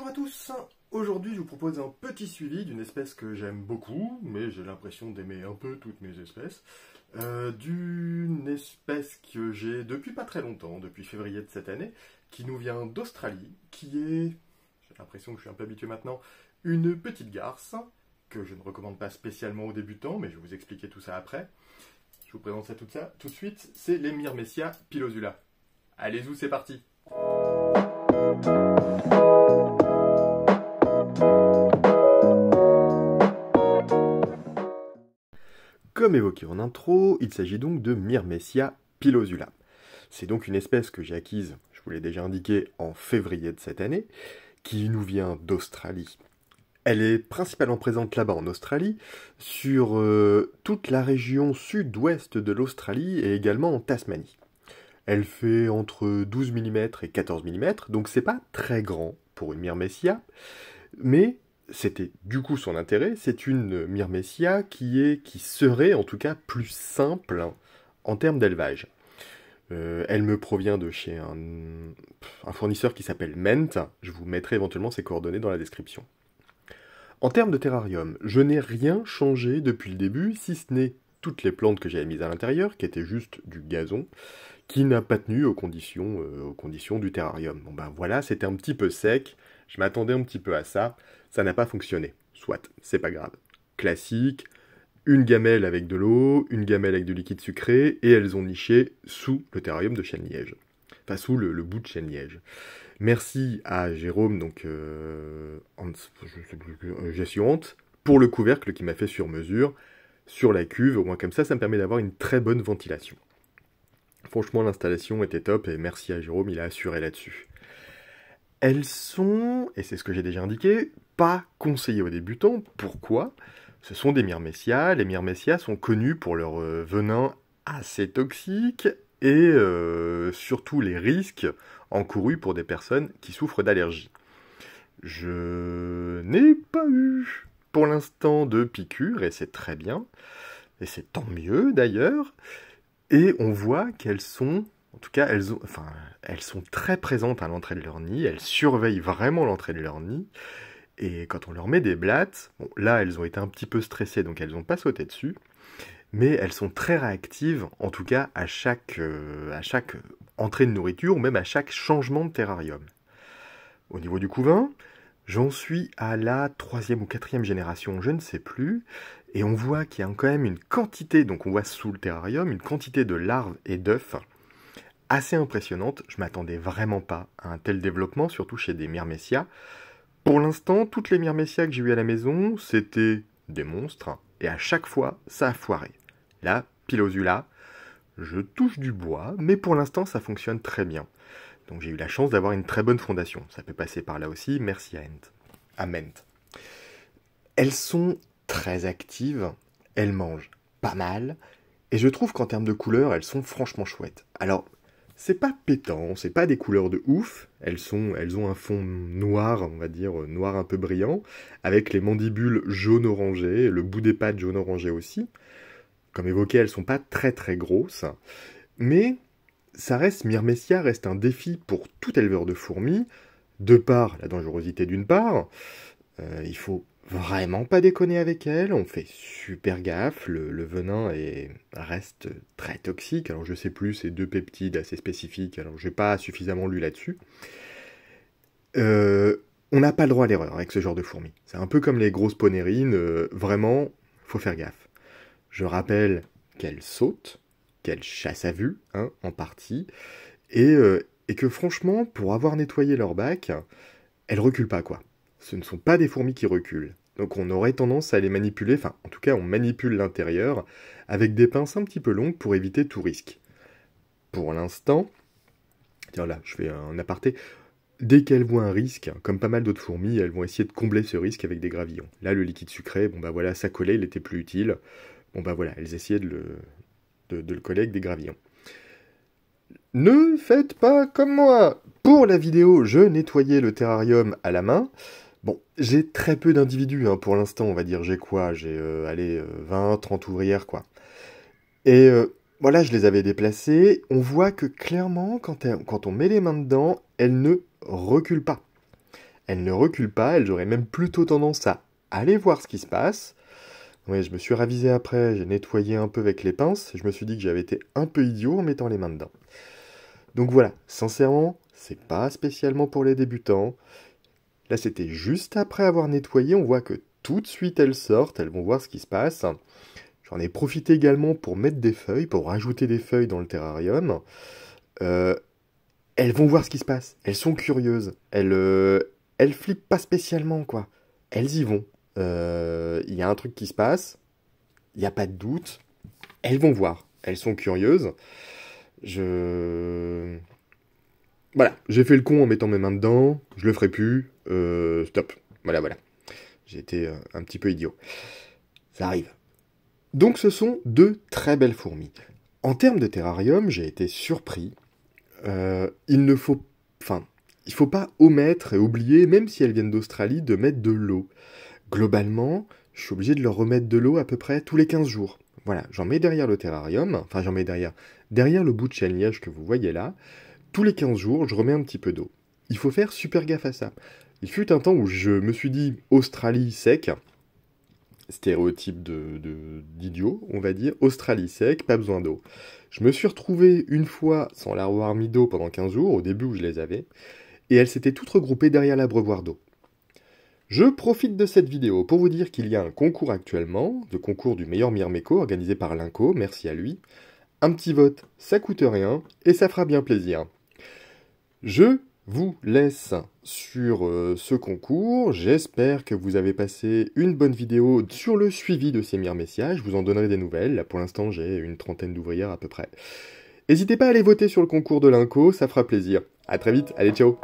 à tous. Aujourd'hui, je vous propose un petit suivi d'une espèce que j'aime beaucoup, mais j'ai l'impression d'aimer un peu toutes mes espèces. D'une espèce que j'ai depuis pas très longtemps, depuis février de cette année, qui nous vient d'Australie, qui est, j'ai l'impression que je suis un peu habitué maintenant, une petite garce, que je ne recommande pas spécialement aux débutants, mais je vais vous expliquer tout ça après. Je vous présente ça tout de suite, c'est les Myrmecia pilosula. Allez-y, c'est parti. Comme évoqué en intro, il s'agit donc de Myrmecia pilosula. C'est donc une espèce que j'ai acquise, je vous l'ai déjà indiqué, en février de cette année, qui nous vient d'Australie. Elle est principalement présente là-bas en Australie, sur toute la région sud-ouest de l'Australie et également en Tasmanie. Elle fait entre 12 mm et 14 mm, donc c'est pas très grand pour une Myrmecia, mais c'était du coup son intérêt, c'est une Myrmecia qui serait en tout cas plus simple en termes d'élevage. Elle me provient de chez un fournisseur qui s'appelle Ment, je vous mettrai éventuellement ses coordonnées dans la description. En termes de terrarium, je n'ai rien changé depuis le début, si ce n'est toutes les plantes que j'avais mises à l'intérieur, qui étaient juste du gazon, qui n'a pas tenu aux conditions du terrarium. Bon ben voilà, c'était un petit peu sec, je m'attendais un petit peu à ça, ça n'a pas fonctionné. Soit, c'est pas grave. Classique, une gamelle avec de l'eau, une gamelle avec du liquide sucré, et elles ont niché sous le terrarium de chêne-liège. Enfin, sous le bout de chêne-liège. Merci à Jérôme, donc gestion pour le couvercle qui m'a fait sur mesure, sur la cuve, au moins comme ça me permet d'avoir une très bonne ventilation. Franchement, l'installation était top, et merci à Jérôme, il a assuré là-dessus. Elles sont, et c'est ce que j'ai déjà indiqué, pas conseillées aux débutants. Pourquoi ? Ce sont des Myrmecia. Les Myrmecia sont connus pour leur venin assez toxique et surtout les risques encourus pour des personnes qui souffrent d'allergies. Je n'ai pas eu pour l'instant de piqûres, et c'est très bien, et c'est tant mieux d'ailleurs, et on voit qu'elles sont, en tout cas elles sont très présentes à l'entrée de leur nid, elles surveillent vraiment l'entrée de leur nid, et quand on leur met des blattes, bon, là elles ont été un petit peu stressées, donc elles n'ont pas sauté dessus, mais elles sont très réactives, en tout cas à chaque entrée de nourriture, ou même à chaque changement de terrarium. Au niveau du couvain, j'en suis à la 3e ou 4e génération, je ne sais plus, et on voit qu'il y a quand même une quantité, donc on voit sous le terrarium, une quantité de larves et d'œufs assez impressionnante. Je m'attendais vraiment pas à un tel développement, surtout chez des Myrmecia. Pour l'instant, toutes les Myrmecia que j'ai eues à la maison, c'était des monstres, et à chaque fois, ça a foiré. Là, pilosula, je touche du bois, mais pour l'instant, ça fonctionne très bien. Donc j'ai eu la chance d'avoir une très bonne fondation. Ça peut passer par là aussi, merci à Ment. Elles sont très actives, elles mangent pas mal, et je trouve qu'en termes de couleurs, elles sont franchement chouettes. Alors, c'est pas pétant, c'est pas des couleurs de ouf, elles ont un fond noir, on va dire, noir un peu brillant, avec les mandibules jaune-orangé, le bout des pattes jaune-orangé aussi. Comme évoqué, elles sont pas très très grosses, mais Myrmecia reste un défi pour tout éleveur de fourmis, de par la dangerosité d'une part, il faut vraiment pas déconner avec elle, on fait super gaffe, le venin reste très toxique, alors je sais plus, c'est 2 peptides assez spécifiques, alors j'ai pas suffisamment lu là-dessus. On n'a pas le droit à l'erreur avec ce genre de fourmis. C'est un peu comme les grosses ponérines, vraiment, faut faire gaffe. Je rappelle qu'elles sautent, qu'elles chassent à vue, hein, en partie, et que franchement, pour avoir nettoyé leur bac, elles reculent pas, quoi. Ce ne sont pas des fourmis qui reculent. Donc on aurait tendance à les manipuler, enfin, en tout cas, on manipule l'intérieur avec des pinces un petit peu longues pour éviter tout risque. Pour l'instant, tiens là, je fais un aparté, dès qu'elles voient un risque, comme pas mal d'autres fourmis, elles vont essayer de combler ce risque avec des gravillons. Là, le liquide sucré, bon bah voilà, ça collait, il était plus utile. Bon bah voilà, elles essayaient de le coller avec des gravillons. Ne faites pas comme moi. Pour la vidéo, je nettoyais le terrarium à la main. Bon, j'ai très peu d'individus, hein, pour l'instant, on va dire. J'ai quoi ? J'ai 20, 30 ouvrières, quoi. Et voilà, je les avais déplacées. On voit que clairement, quand on met les mains dedans, elles ne reculent pas. elles ne reculent pas, elles auraient même plutôt tendance à aller voir ce qui se passe. Ouais, je me suis ravisé après, j'ai nettoyé un peu avec les pinces, je me suis dit que j'avais été un peu idiot en mettant les mains dedans. Donc voilà, sincèrement, c'est pas spécialement pour les débutants. Là, c'était juste après avoir nettoyé, on voit que tout de suite elles sortent, elles vont voir ce qui se passe. J'en ai profité également pour mettre des feuilles, pour rajouter des feuilles dans le terrarium. Euh, Elles vont voir ce qui se passe, elles sont curieuses, elles flippent pas spécialement, quoi. Elles y vont. Il y a un truc qui se passe, il n'y a pas de doute, elles vont voir, elles sont curieuses. Je... Voilà, j'ai fait le con en mettant mes mains dedans, je le ferai plus, stop. Voilà, voilà. J'ai été un petit peu idiot. Ça arrive. Donc ce sont deux très belles fourmis. En termes de terrarium, j'ai été surpris. Il ne faut... Enfin, il faut pas omettre et oublier, même si elles viennent d'Australie, de mettre de l'eau. Globalement, je suis obligé de leur remettre de l'eau à peu près tous les 15 jours. Voilà, j'en mets derrière le terrarium, enfin j'en mets derrière le bout de chêne-liège que vous voyez là. Tous les 15 jours, je remets un petit peu d'eau. Il faut faire super gaffe à ça. Il fut un temps où je me suis dit Australie sec, stéréotype d'idiot, on va dire, Australie sec, pas besoin d'eau. Je me suis retrouvé une fois sans leur avoir mis d'eau pendant 15 jours, au début où je les avais, et elles s'étaient toutes regroupées derrière l'abreuvoir d'eau. Je profite de cette vidéo pour vous dire qu'il y a un concours actuellement, le concours du meilleur Myrmeco organisé par l'Inco, merci à lui. Un petit vote, ça coûte rien, et ça fera bien plaisir. Je vous laisse sur ce concours. J'espère que vous avez passé une bonne vidéo sur le suivi de ces myrmécias. Je vous en donnerai des nouvelles. Là, pour l'instant, j'ai une trentaine d'ouvrières à peu près. N'hésitez pas à aller voter sur le concours de l'Inco, ça fera plaisir. À très vite, allez, ciao!